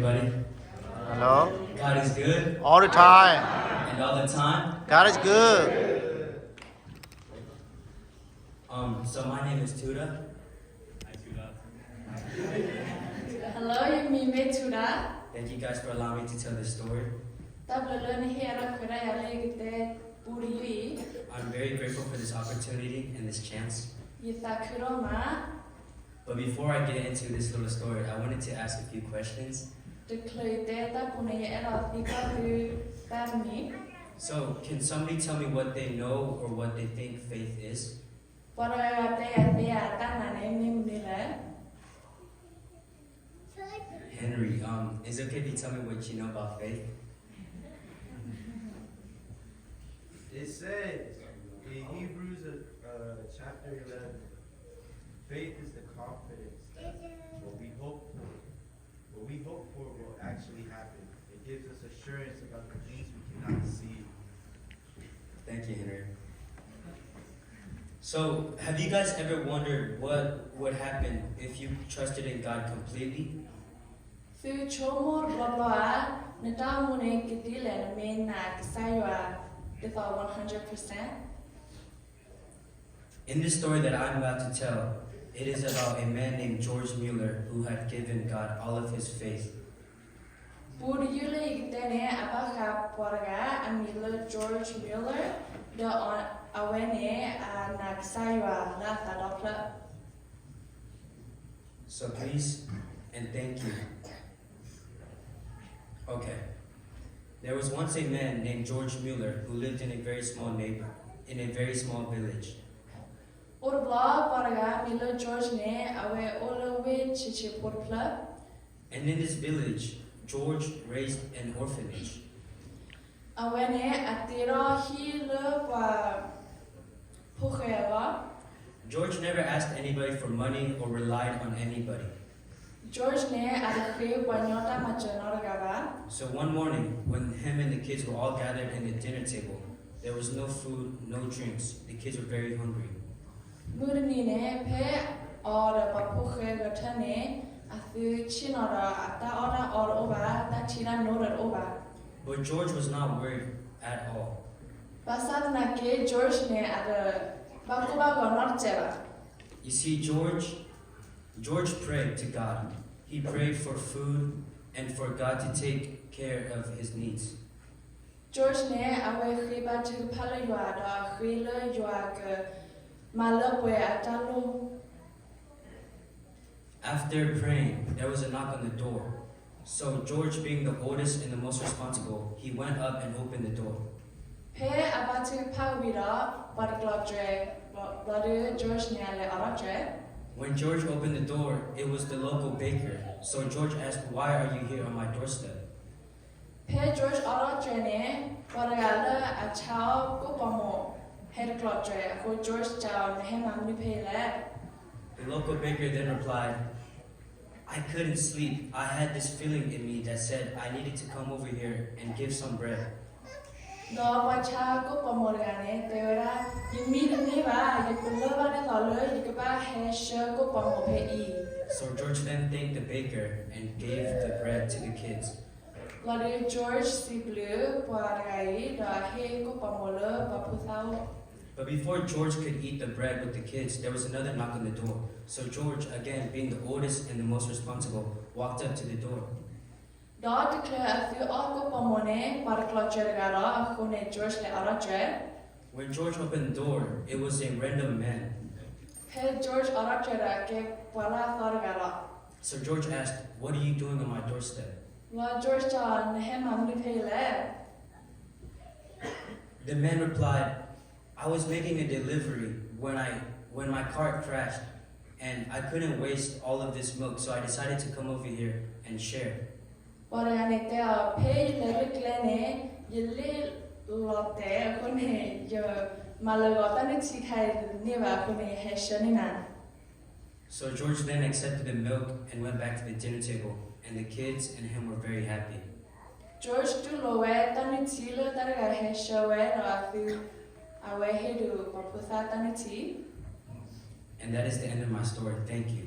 everybody. Hello? God is good. All the time. And all the time. God is good. So my name is Tuda. Hi, Tuda. Hello, you mean me Tuda? Thank you guys for allowing me to tell this story. I'm very grateful for this opportunity and this chance. But before I get into this little story, I wanted to ask a few questions. So, can somebody tell me what they know or what they think faith is? Henry, is it okay if you tell me what you know about faith? It says in Hebrews chapter 11, faith is the confidence that what we hope for will actually happen. It gives us assurance about the things we cannot see. Thank you, Henry. So, have you guys ever wondered what would happen if you trusted in God completely? In this story that I'm about to tell, it is about a man named George Mueller who had given God all of his faith. George Mueller, So please and thank you. Okay. There was once a man named George Mueller who lived in a very small village. And in this village, George raised an orphanage. George never asked anybody for money or relied on anybody. So one morning, when him and the kids were all gathered in the dinner table, there was no food, no drinks. The kids were very hungry. But George was not worried at all. You see, George prayed to God. He prayed for food and for God to take care of his needs. After praying, there was a knock on the door. So George, being the oldest and the most responsible, he went up and opened the door. When George opened the door, it was the local baker. So George asked, "Why are you here on my doorstep?" The local baker then replied, "I couldn't sleep. I had this feeling in me that said I needed to come over here and give some bread." So George then thanked the baker and gave the bread to the kids. But before George could eat the bread with the kids, there was another knock on the door. So George, again being the oldest and the most responsible, walked up to the door. When George opened the door, it was a random man. So George asked, "What are you doing on my doorstep?" The man replied, "I was making a delivery when my cart crashed, and I couldn't waste all of this milk, so I decided to come over here and share." So George then accepted the milk and went back to the dinner table, and the kids and him were very happy. And that is the end of my story. Thank you.